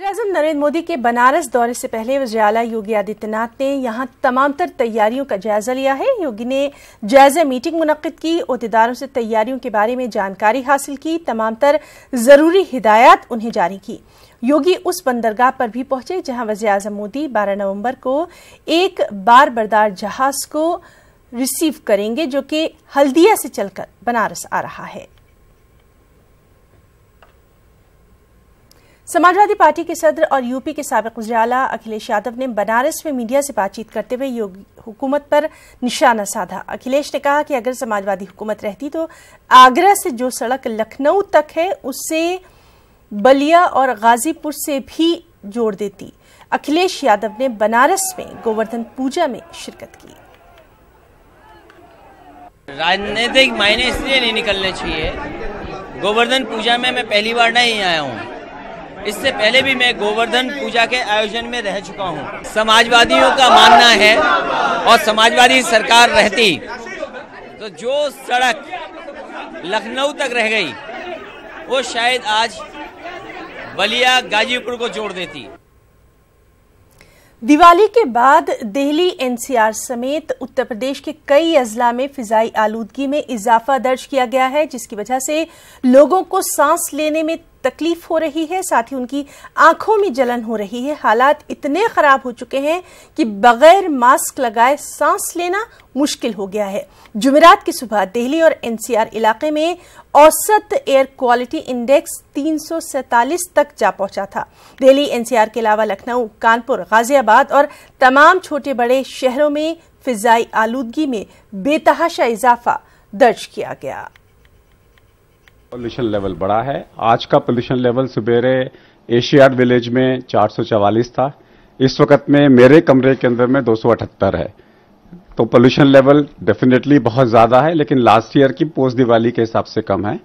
वज़ीर-ए-आज़म नरेंद्र मोदी के बनारस दौरे से पहले वज़ीर आला योगी आदित्यनाथ ने यहां तमाम तर तैयारियों का जायजा लिया है। योगी ने जायजा मीटिंग मुनक्किद की, ओहदेदारों से तैयारियों के बारे में जानकारी हासिल की, तमाम तर जरूरी हिदायत उन्हें जारी की। योगी उस बंदरगाह पर भी पहुंचे जहां वज़ीर-ए-आज़म मोदी 12 नवंबर को एक बार बरदार जहाज को रिसीव करेंगे जो कि हल्दिया से चलकर बनारस आ रहा है। समाजवादी पार्टी के सदर और यूपी के साबिक वज़ीर आला अखिलेश यादव ने बनारस में मीडिया से बातचीत करते हुए योगी हुकूमत पर निशाना साधा। अखिलेश ने कहा कि अगर समाजवादी हुकूमत रहती तो आगरा से जो सड़क लखनऊ तक है उससे बलिया और गाजीपुर से भी जोड़ देती। अखिलेश यादव ने बनारस में गोवर्धन पूजा में शिरकत की। राजनीतिक मायने इसलिए नहीं निकलने चाहिए, गोवर्धन पूजा में मैं पहली बार नहीं आया हूँ। इससे पहले भी मैं गोवर्धन पूजा के आयोजन में रह चुका हूँ। समाजवादियों का मानना है और समाजवादी सरकार रहती तो जो सड़क लखनऊ तक रह गई वो शायद आज बलिया गाजीपुर को जोड़ देती। दिवाली के बाद दिल्ली एनसीआर समेत उत्तर प्रदेश के कई अजला में फिजाई आलूदगी में इजाफा दर्ज किया गया है, जिसकी वजह से लोगों को सांस लेने में तकलीफ हो रही है, साथ ही उनकी आंखों में जलन हो रही है। हालात इतने खराब हो चुके हैं कि बगैर मास्क लगाए सांस लेना मुश्किल हो गया है। जुमेरात की सुबह दिल्ली और एनसीआर इलाके में औसत एयर क्वालिटी इंडेक्स 347 तक जा पहुंचा था। दिल्ली एनसीआर के अलावा लखनऊ, कानपुर, गाजियाबाद और तमाम छोटे बड़े शहरों में फिजाई आलूदगी में बेतहाशा इजाफा दर्ज किया गया। पोल्यूशन लेवल बढ़ा है। आज का पोल्यूशन लेवल सुबेरे एशियाड विलेज में 444 था। इस वक्त में मेरे कमरे के अंदर में 278 है। तो पोल्यूशन लेवल डेफिनेटली बहुत ज्यादा है, लेकिन लास्ट ईयर की पोस्ट दिवाली के हिसाब से कम है।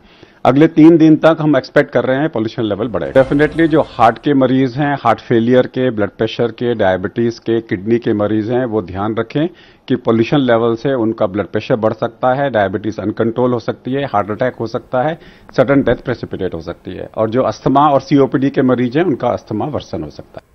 अगले 3 दिन तक हम एक्सपेक्ट कर रहे हैं पोल्यूशन लेवल बढ़े। डेफिनेटली जो हार्ट के मरीज हैं, हार्ट फेलियर के, ब्लड प्रेशर के, डायबिटीज के, किडनी के मरीज हैं, वो ध्यान रखें कि पोल्यूशन लेवल से उनका ब्लड प्रेशर बढ़ सकता है, डायबिटीज अनकंट्रोल हो सकती है, हार्ट अटैक हो सकता है, सडन डेथ प्रेसिपिटेट हो सकती है। और जो अस्थमा और सीओपीडी के मरीज हैं उनका अस्थमा वर्सन हो सकता है।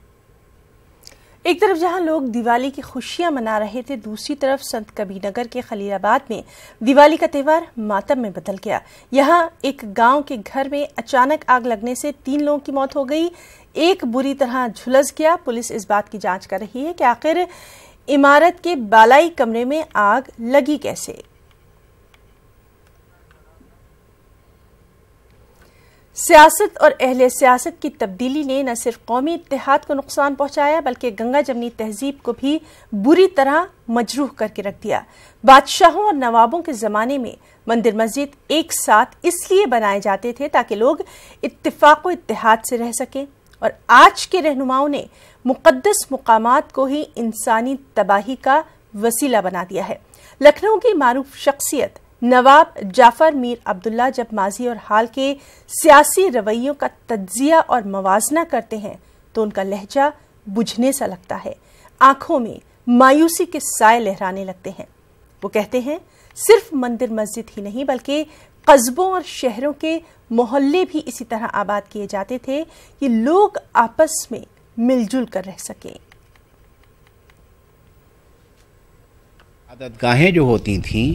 एक तरफ जहां लोग दिवाली की खुशियां मना रहे थे, दूसरी तरफ संत कबीरनगर के खलीलाबाद में दिवाली का त्योहार मातम में बदल गया। यहां एक गांव के घर में अचानक आग लगने से 3 लोगों की मौत हो गई, एक बुरी तरह झुलस गया। पुलिस इस बात की जांच कर रही है कि आखिर इमारत के बालाई कमरे में आग लगी कैसे। सियासत और अहले सियासत की तब्दीली ने न सिर्फ कौमी इत्तेहाद को नुकसान पहुंचाया बल्कि गंगा जमनी तहजीब को भी बुरी तरह मजरूह करके रख दिया। बादशाहों और नवाबों के जमाने में मंदिर मस्जिद एक साथ इसलिए बनाए जाते थे ताकि लोग इत्तेफाक व इत्तेहाद से रह सकें, और आज के रहनुमाओं ने मुकद्दस मुकामात को ही इंसानी तबाही का वसीला बना दिया है। लखनऊ की मारूफ शख्सियत नवाब जाफर मीर अब्दुल्ला जब माजी और हाल के सियासी रवैयों का तज्जिया और मवाजना करते हैं तो उनका लहजा बुझने सा लगता है, आंखों में मायूसी के साए लहराने लगते हैं। वो कहते हैं सिर्फ मंदिर मस्जिद ही नहीं बल्कि कस्बों और शहरों के मोहल्ले भी इसी तरह आबाद किए जाते थे कि लोग आपस में मिलजुल कर रह सकें। इबादतगाहें जो होती थीं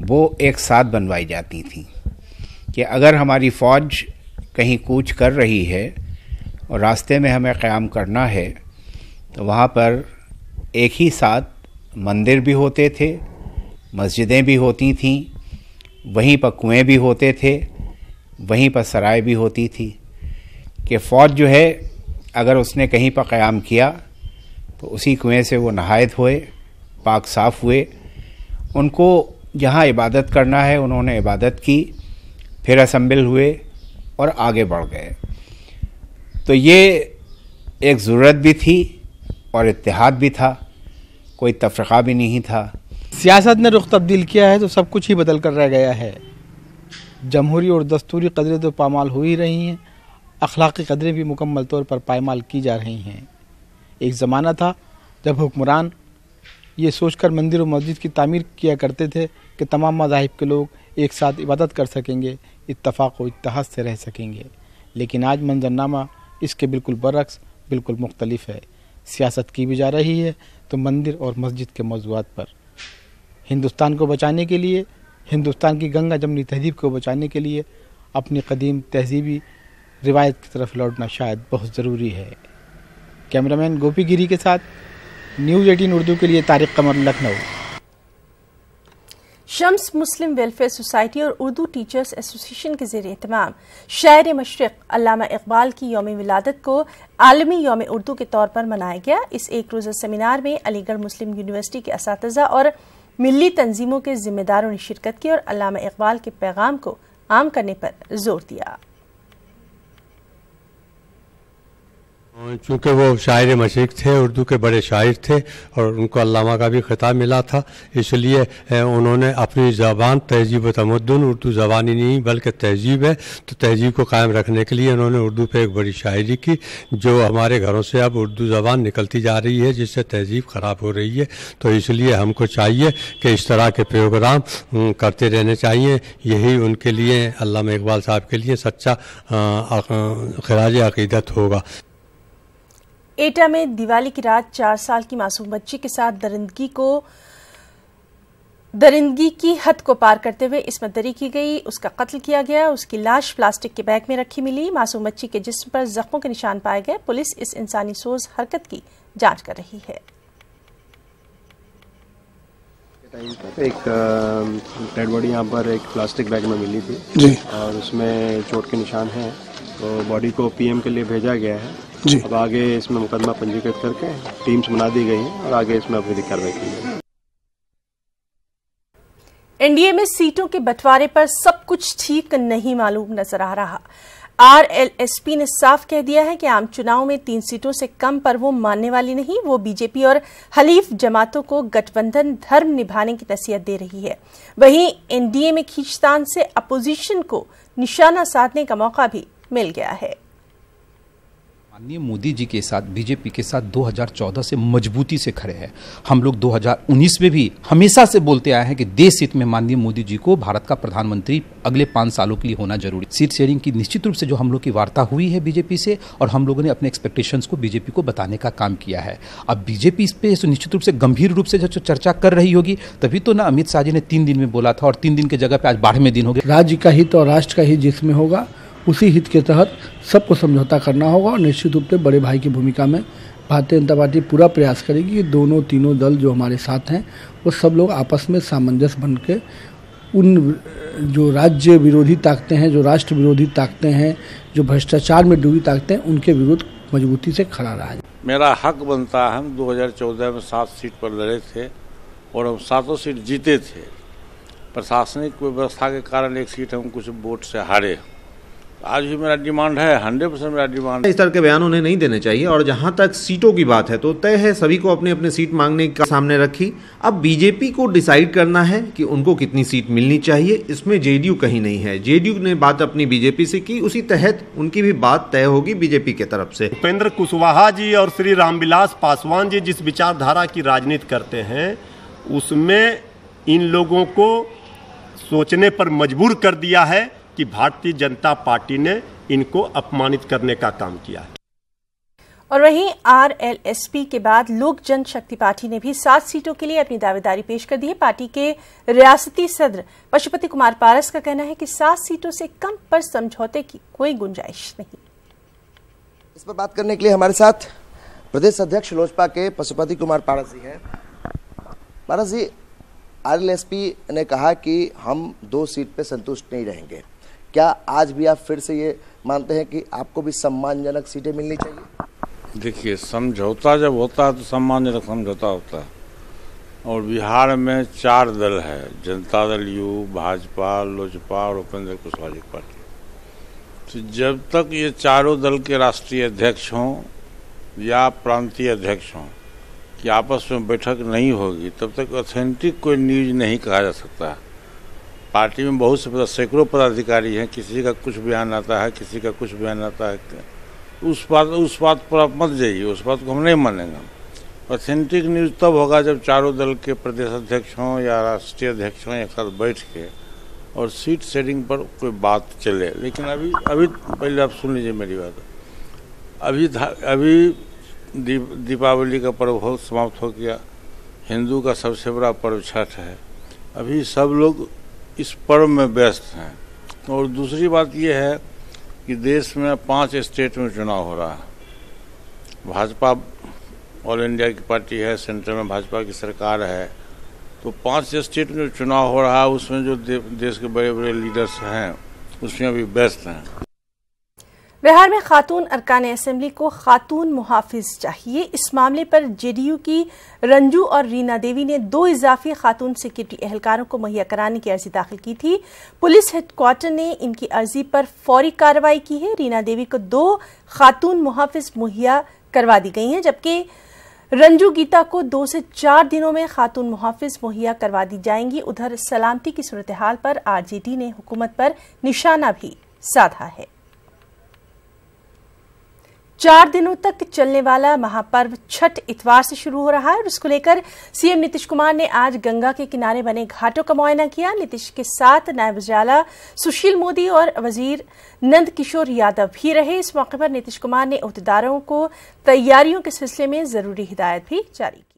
वो एक साथ बनवाई जाती थी कि अगर हमारी फ़ौज कहीं कूच कर रही है और रास्ते में हमें क़याम करना है तो वहाँ पर एक ही साथ मंदिर भी होते थे, मस्जिदें भी होती थीं, वहीं पर कुएं भी होते थे, वहीं पर सराय भी होती थी कि फ़ौज जो है अगर उसने कहीं पर क़याम किया तो उसी कुएं से वो नहायत हुए, पाक साफ़ हुए। उनको जहाँ इबादत करना है उन्होंने इबादत की, फिर असम्बल हुए और आगे बढ़ गए। तो ये एक ज़रूरत भी थी और इत्तेहाद भी था, कोई तफ़रीक़ा भी नहीं था। सियासत ने रुख तब्दील किया है तो सब कुछ ही बदल कर रह गया है। जमहूरी और दस्तूरी कदरें तो पामाल हो ही रही हैं, अखलाक़ी कदरें भी मुकम्मल तौर पर पायमाल की जा रही हैं। एक ज़माना था जब हुक्मरान ये सोचकर मंदिर और मस्जिद की तामीर किया करते थे कि तमाम मज़ाहिब के लोग एक साथ इबादत कर सकेंगे, इत्तफ़ाक़ व इत्तेहाद से रह सकेंगे। लेकिन आज मंजरनामा इसके बिल्कुल बरअक्स बिल्कुल मुख्तलिफ है। सियासत की भी जा रही है तो मंदिर और मस्जिद के मौज़ूआत पर। हिंदुस्तान को बचाने के लिए, हिंदुस्तान की गंगा जमनी तहजीब को बचाने के लिए अपनी कदीम तहजीबी रिवायत की तरफ लौटना शायद बहुत ज़रूरी है। कैमरामैन गोपी गिरी के साथ न्यूज़ 18 उर्दू के लिए तारिक कमर, लखनऊ। शम्स मुस्लिम वेलफेयर सोसाइटी और उर्दू टीचर्स एसोसिएशन के ज़ेर एहतमाम शायर मशरिक़ अल्लामा इकबाल की यौम विलादत को आलमी यौम उर्दू के तौर पर मनाया गया। इस एक रोज़ा सेमिनार में अलीगढ़ मुस्लिम यूनिवर्सिटी के असातिज़ा और मिली तंजीमों के जिम्मेदारों ने शिरकत की और अल्लामा इकबाल के पैगाम को आम करने पर जोर दिया। चूँकि वो शायर मशरिक़ थे, उर्दू के बड़े शायर थे और उनको अल्लामा का भी खिताब मिला था, इसलिए उन्होंने अपनी ज़बान तहजीब व तमद्दुन, उर्दू ज़बान ही नहीं बल्कि तहजीब है, तो तहजीब को कायम रखने के लिए उन्होंने उर्दू पे एक बड़ी शायरी की। जो हमारे घरों से अब उर्दू ज़बान निकलती जा रही है जिससे तहजीब ख़राब हो रही है, तो इसलिए हमको चाहिए कि इस तरह के प्रोग्राम करते रहने चाहिए। यही उनके लिए, अल्लामा इकबाल साहब के लिए सच्चा खिराज अक़ीदत होगा। एटा में दिवाली की रात 4 साल की मासूम बच्ची के साथ दरिंदगी की हद को पार करते हुए इस्मत दरी की गई, उसका कत्ल किया गया। उसकी लाश प्लास्टिक के बैग में रखी मिली। मासूम बच्ची के जिस्म पर जख्मों के निशान पाए गए। पुलिस इस इंसानी सोज हरकत की जांच कर रही है। एक डेड बॉडी यहाँ पर एक प्लास्टिक बैग में मिली थी जी, और उसमें चोट के निशान हैं, तो बॉडी को पीएम के लिए भेजा गया है जी। अब आगे इसमें मुकदमा पंजीकृत करके टीम्स बना दी गई हैं और आगे इसमें अभी कार्रवाई की जाएगी। एनडीए में सीटों के बंटवारे पर सब कुछ ठीक नहीं मालूम नजर आ रहा। आरएलएसपी ने साफ कह दिया है कि आम चुनाव में 3 सीटों से कम पर वो मानने वाली नहीं। वो बीजेपी और हलीफ जमातों को गठबंधन धर्म निभाने की नसीहत दे रही है। वहीं एनडीए में खींचतान से अपोजिशन को निशाना साधने का मौका भी मिल गया है। माननीय मोदी जी के साथ, बीजेपी के साथ 2014 से मजबूती से खड़े हैं। हम लोग 2019 में भी हमेशा से बोलते आए हैं कि देश हित में माननीय मोदी जी को भारत का प्रधानमंत्री अगले 5 सालों के लिए होना जरूरी। सीट शेयरिंग की निश्चित रूप से जो हम लोग की वार्ता हुई है बीजेपी से, और हम लोगों ने अपने एक्सपेक्टेशंस को बीजेपी को बताने का काम किया है। अब बीजेपी इस पे निश्चित रूप से गंभीर रूप से जो चर्चा कर रही होगी, तभी तो ना अमित शाह जी ने 3 दिन में बोला था, और 3 दिन की जगह पे आज 12वें दिन हो गया। राज्य का हित और राष्ट्र का हित जिसमें होगा उसी हित के तहत सबको समझौता करना होगा, और निश्चित रूप से बड़े भाई की भूमिका में भारतीय जनता पार्टी पूरा प्रयास करेगी कि तीनों दल जो हमारे साथ हैं वो सब लोग आपस में सामंजस्य बन के उन जो राज्य विरोधी ताकतें हैं, जो राष्ट्र विरोधी ताकतें हैं, जो भ्रष्टाचार में डूबी ताकतें हैं, उनके विरुद्ध मजबूती से खड़ा रहा। मेरा हक बनता है। हम 2014 में 7 सीट पर लड़े थे और हम 7 सीट जीते थे। प्रशासनिक व्यवस्था के कारण 1 सीट हम कुछ वोट से हारे। आज भी मेरा डिमांड है, 100% मेरा डिमांड। इस तरह के बयान उन्हें नहीं देने चाहिए। और जहां तक सीटों की बात है तो तय है, सभी को अपने अपने सीट मांगने का सामने रखी। अब बीजेपी को डिसाइड करना है कि उनको कितनी सीट मिलनी चाहिए। इसमें जेडीयू कहीं नहीं है। जेडीयू ने बात अपनी बीजेपी से की, उसी तहत उनकी भी बात तय होगी बीजेपी के तरफ से। उपेंद्र कुशवाहा जी और श्री रामविलास पासवान जी जिस विचारधारा की राजनीति करते हैं, उसमें इन लोगों को सोचने पर मजबूर कर दिया है कि भारतीय जनता पार्टी ने इनको अपमानित करने का काम किया है। और वहीं आरएलएसपी के बाद लोक जनशक्ति पार्टी ने भी 7 सीटों के लिए अपनी दावेदारी पेश कर दी है। पार्टी के रियासती सदर पशुपति कुमार पारस का कहना है कि 7 सीटों से कम पर समझौते की कोई गुंजाइश नहीं। इस पर बात करने के लिए हमारे साथ प्रदेश अध्यक्ष लोजपा के पशुपति कुमार पारस जी हैं। पारस जी, आरएलएसपी ने कहा कि हम 2 सीट पे संतुष्ट नहीं रहेंगे। क्या आज भी आप फिर से ये मानते हैं कि आपको भी सम्मानजनक सीटें मिलनी चाहिए? देखिए, समझौता जब होता है तो सम्मानजनक समझौता होता है। और बिहार में 4 दल है, जनता दल यू, भाजपा, लोजपा और उपेंद्र कुशवाहा जी पार्टी। तो जब तक ये चारों दल के राष्ट्रीय अध्यक्ष हों या प्रांतीय अध्यक्ष हों कि आपस में बैठक नहीं होगी, तब तक ऑथेंटिक कोई न्यूज नहीं कहा जा सकता है। पार्टी में बहुत से सैकड़ों पदाधिकारी हैं, किसी का कुछ बयान आता है, किसी का कुछ बयान आता है। उस बात पर आप मत जाइए, उस बात को हम नहीं मानेंगे। ऑथेंटिक न्यूज़ तब होगा जब चारों दल के प्रदेश अध्यक्ष हों या राष्ट्रीय अध्यक्ष हों एक साथ बैठ के और सीट शेयरिंग पर कोई बात चले। लेकिन अभी पहले आप सुन लीजिए मेरी बात। अभी दीपावली का पर्व बहुत समाप्त हो गया। हिंदू का सबसे बड़ा पर्व छठ है। अभी सब लोग इस पर्व में व्यस्त हैं। और दूसरी बात यह है कि देश में 5 स्टेट में चुनाव हो रहा है। भाजपा ऑल इंडिया की पार्टी है, सेंटर में भाजपा की सरकार है, तो 5 स्टेट में चुनाव हो रहा है, उसमें जो देश के बड़े बड़े लीडर्स हैं उसमें अभी व्यस्त हैं। बिहार में खातून अरकान असेंबली को खातून मुहाफिज चाहिए। इस मामले पर जेडीयू की रंजू और रीना देवी ने 2 इजाफी खातून सिक्योरिटी एहलकारों को मुहैया कराने की अर्जी दाखिल की थी। पुलिस हेडक्वार्टर ने इनकी अर्जी पर फौरी कार्रवाई की है। रीना देवी को 2 खातून मुहाफिज मुहैया करवा दी गई हैं, जबकि रंजू गीता को 2 से 4 दिनों में खातून मुहाफिज मुहैया करवा दी जाएंगी। उधर सलामती की सूरत हाल पर आरजेडी ने हुकूमत पर निशाना भी साधा है। 4 दिनों तक चलने वाला महापर्व छठ इतवार से शुरू हो रहा है और इसको लेकर सीएम नीतीश कुमार ने आज गंगा के किनारे बने घाटों का मुआयना किया। नीतीश के साथ नायब वज़ीर सुशील मोदी और वजीर नंद किशोर यादव भी रहे। इस मौके पर नीतीश कुमार ने अहदेदारों को तैयारियों के सिलसिले में जरूरी हिदायत भी जारी की।